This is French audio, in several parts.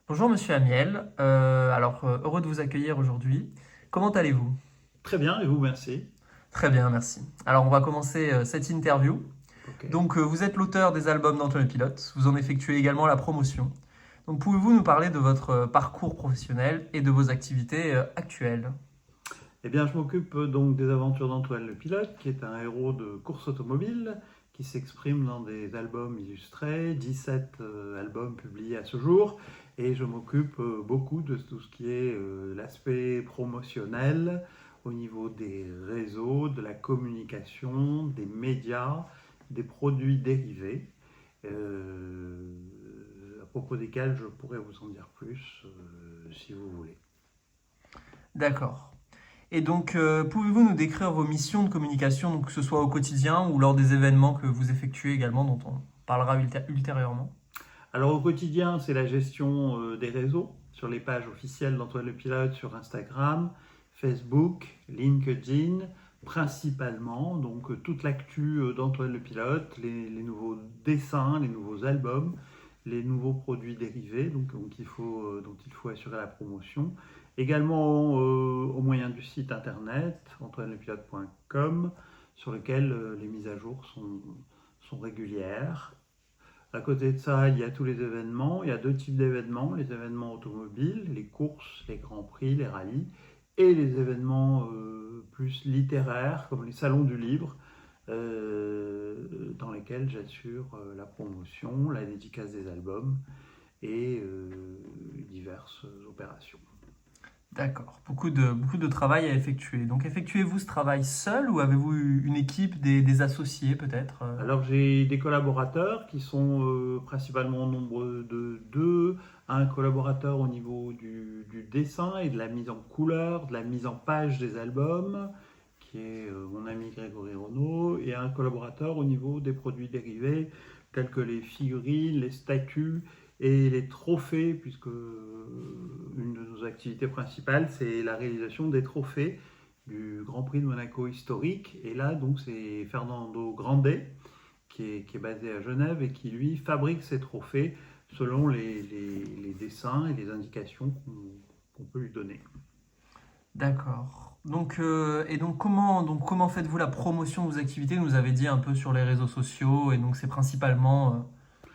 Bonjour Monsieur Amiel. Heureux de vous accueillir aujourd'hui. Comment allez-vous? Très bien, et vous, merci. Très bien, merci. Alors on va commencer cette interview. Ok. Vous êtes l'auteur des albums d'Antoine le Pilote, vous en effectuez également la promotion. Donc pouvez-vous nous parler de votre parcours professionnel et de vos activités actuelles? Eh bien, je m'occupe donc des aventures d'Antoine le Pilote, qui est un héros de course automobile, qui s'exprime dans des albums illustrés, 17 albums publiés à ce jour, et je m'occupe beaucoup de tout ce qui est l'aspect promotionnel au niveau des réseaux, de la communication, des médias, des produits dérivés, à propos desquels je pourrais vous en dire plus si vous voulez. D'accord. Pouvez-vous nous décrire vos missions de communication, donc que ce soit au quotidien ou lors des événements que vous effectuez également, dont on parlera ultérieurement? Alors au quotidien, c'est la gestion des réseaux sur les pages officielles d'Antoine Le Pilote sur Instagram, Facebook, LinkedIn, principalement. Donc toute l'actu d'Antoine Le Pilote, les nouveaux dessins, les nouveaux albums, les nouveaux produits dérivés dont il faut assurer la promotion. Également au moyen du site internet antoinelepilote.com sur lequel les mises à jour sont régulières. À côté de ça, il y a tous les événements. Il y a deux types d'événements, les événements automobiles, les courses, les grands prix, les rallyes, et les événements plus littéraires, comme les salons du livre, dans lesquels j'assure la promotion, la dédicace des albums et diverses opérations. D'accord, beaucoup de travail à effectuer. Donc effectuez-vous ce travail seul ou avez-vous une équipe, des associés peut-être Alors j'ai des collaborateurs qui sont principalement au nombre de deux, un collaborateur au niveau du dessin et de la mise en couleur, de la mise en page des albums, qui est mon ami Grégory Renaud, et un collaborateur au niveau des produits dérivés, tels que les figurines, les statues et les trophées, puisque une de nos activités principales, c'est la réalisation des trophées du Grand Prix de Monaco historique. Et là, donc, c'est Fernando Grandet, qui est basé à Genève et qui, lui, fabrique ces trophées selon les dessins et les indications qu'on peut lui donner. D'accord. Comment faites-vous la promotion de vos activités? Vous nous avez dit un peu sur les réseaux sociaux et donc c'est principalement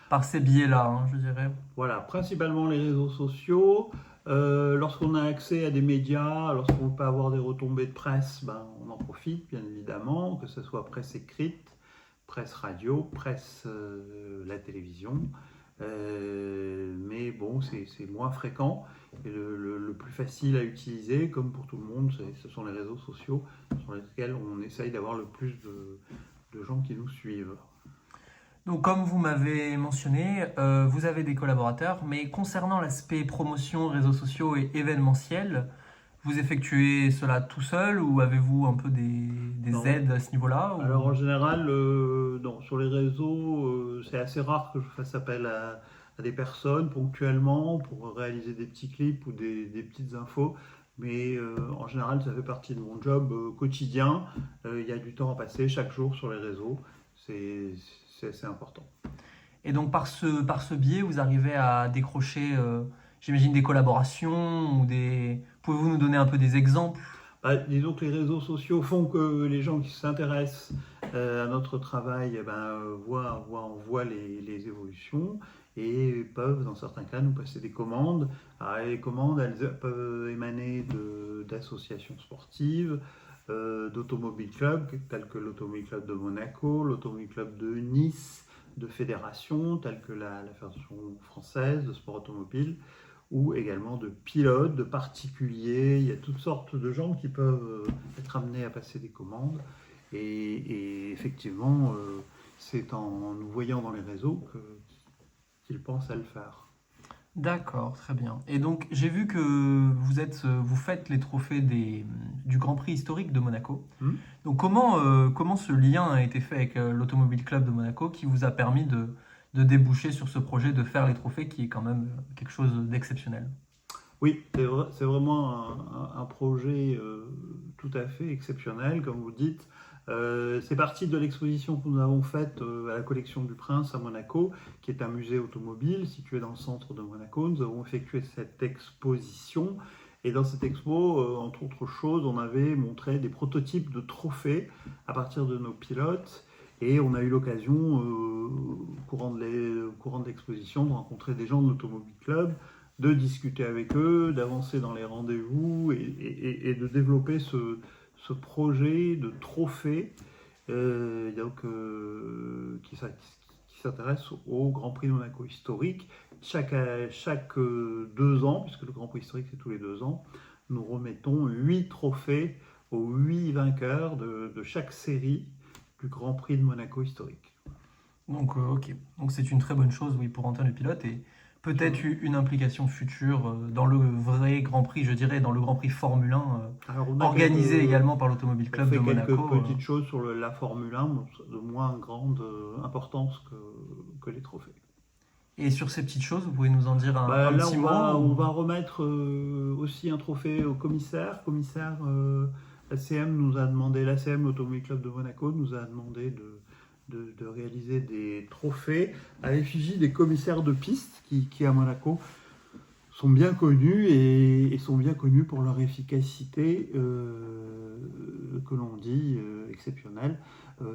par ces biais-là, hein, je dirais. Voilà, principalement les réseaux sociaux. Lorsqu'on a accès à des médias, lorsqu'on peut avoir des retombées de presse, ben, on en profite, bien évidemment, que ce soit presse écrite, presse radio, presse la télévision. Mais bon, c'est moins fréquent. Et le plus facile à utiliser, comme pour tout le monde, ce sont les réseaux sociaux sur lesquels on essaye d'avoir le plus de gens qui nous suivent. Donc comme vous m'avez mentionné, vous avez des collaborateurs, mais concernant l'aspect promotion, réseaux sociaux et événementiel, vous effectuez cela tout seul ou avez-vous un peu des Non. aides à ce niveau-là Alors ou... en général, non, sur les réseaux, c'est assez rare que je fasse appel à des personnes ponctuellement pour réaliser des petits clips ou des petites infos. Mais en général, ça fait partie de mon job quotidien. Il y a du temps à passer chaque jour sur les réseaux. C'est c'est assez important. Et donc par ce biais, vous arrivez à décrocher, j'imagine, des collaborations ou des... Pouvez-vous nous donner un peu des exemples? Bah, disons que les réseaux sociaux font que les gens qui s'intéressent à notre travail eh ben, voient les évolutions et peuvent, dans certains cas, nous passer des commandes. Alors, les commandes, elles peuvent émaner d'associations sportives, d'automobile clubs, tels que l'Automobile Club de Monaco, l'Automobile Club de Nice, de fédérations, telles que la Fédération française de sport automobile, ou également de pilotes, de particuliers. Il y a toutes sortes de gens qui peuvent être amenés à passer des commandes. Et effectivement, c'est en nous voyant dans les réseaux qu'ils pensent à le faire. D'accord, très bien. Et donc j'ai vu que vous faites les trophées du Grand Prix historique de Monaco. Hmm. Donc comment ce lien a été fait avec l'Automobile Club de Monaco qui vous a permis de déboucher sur ce projet de faire les trophées qui est quand même quelque chose d'exceptionnel? Oui, c'est vraiment un projet tout à fait exceptionnel, comme vous dites. C'est parti de l'exposition que nous avons faite à la collection du Prince à Monaco, qui est un musée automobile situé dans le centre de Monaco. Nous avons effectué cette exposition. Et dans cette expo, entre autres choses, on avait montré des prototypes de trophées à partir de nos pilotes. Et on a eu l'occasion, au courant de l'exposition, de rencontrer des gens de l'Automobile Club, de discuter avec eux, d'avancer dans les rendez-vous et de développer ce projet de trophée qui s'intéresse au Grand Prix de Monaco historique. Chaque 2 ans, puisque le Grand Prix historique c'est tous les 2 ans, nous remettons 8 trophées aux 8 vainqueurs de chaque série du Grand Prix de Monaco historique. Donc, ok. Donc, c'est une très bonne chose, oui, pour Antoine le pilote et peut-être une implication future dans le vrai Grand Prix, je dirais, dans le Grand Prix Formule 1, Alors, on a organisé également par l'Automobile Club de on fait Monaco. quelques petites choses sur la Formule 1, de moins grande importance que les trophées. Et sur ces petites choses, vous pouvez nous en dire un Là, petit mot on va remettre aussi un trophée au commissaire. L'ACM, l'Automobile Club de Monaco, nous a demandé de réaliser des trophées à l'effigie des commissaires de piste qui à Monaco sont bien connus et sont bien connus pour leur efficacité que l'on dit exceptionnelle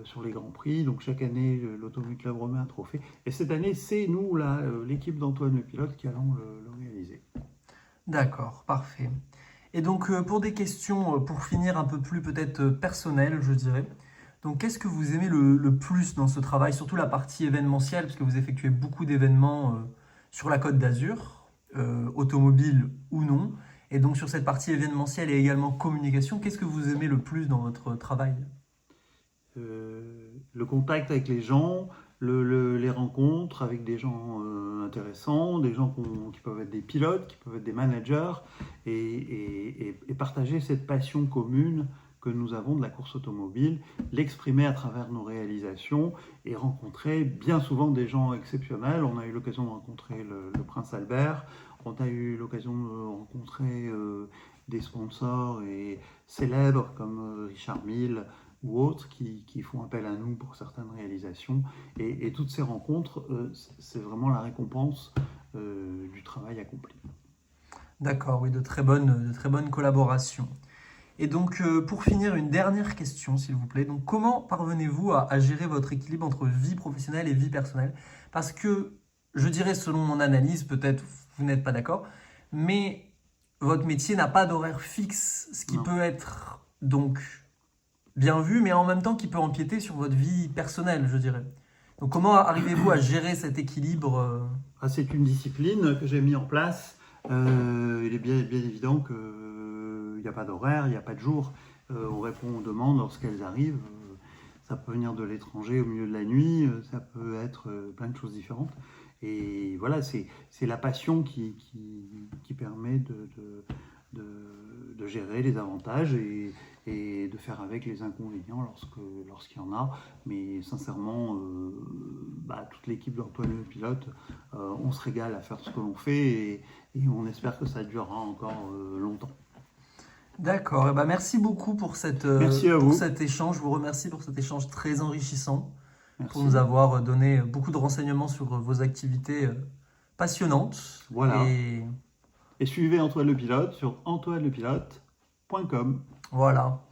sur les Grands Prix. Donc chaque année, l'Automobile Club remet un trophée. Et cette année, c'est nous, l'équipe d'Antoine le pilote, qui allons le réaliser. D'accord, parfait. Et donc pour des questions, pour finir un peu plus peut-être personnelles, je dirais. Donc qu'est-ce que vous aimez le plus dans ce travail, surtout la partie événementielle, parce que vous effectuez beaucoup d'événements sur la Côte d'Azur, automobile ou non. Et donc sur cette partie événementielle et également communication, qu'est-ce que vous aimez le plus dans votre travail? Le contact avec les gens, les rencontres avec des gens intéressants, des gens qui peuvent être des pilotes, qui peuvent être des managers, et partager cette passion commune que nous avons de la course automobile, l'exprimer à travers nos réalisations et rencontrer bien souvent des gens exceptionnels. On a eu l'occasion de rencontrer le Prince Albert, on a eu l'occasion de rencontrer des sponsors et célèbres comme Richard Mille ou autres qui font appel à nous pour certaines réalisations. Et toutes ces rencontres, c'est vraiment la récompense du travail accompli. D'accord, oui, de très bonnes collaborations. Et donc, pour finir, une dernière question, s'il vous plaît. Donc, comment parvenez-vous à gérer votre équilibre entre vie professionnelle et vie personnelle? Parce que, je dirais, selon mon analyse, peut-être vous n'êtes pas d'accord, mais votre métier n'a pas d'horaire fixe, ce qui Non. peut être donc bien vu, mais en même temps qui peut empiéter sur votre vie personnelle, je dirais. Donc, comment arrivez-vous à gérer cet équilibre? C'est une discipline que j'ai mis en place. Il est bien évident qu'il n'y a pas d'horaire, il n'y a pas de jour. On répond aux demandes lorsqu'elles arrivent. Ça peut venir de l'étranger au milieu de la nuit, ça peut être plein de choses différentes. Et voilà, c'est la passion qui permet de gérer les avantages et de faire avec les inconvénients lorsqu'il y en a. Mais sincèrement, toute l'équipe d'Antoine le pilote, on se régale à faire ce que l'on fait et on espère que ça durera encore longtemps. D'accord, merci beaucoup pour cet échange. Je vous remercie pour cet échange très enrichissant, Merci. Pour nous avoir donné beaucoup de renseignements sur vos activités passionnantes. Voilà. Et suivez Antoine le pilote sur antoinelepilote.com. Voilà.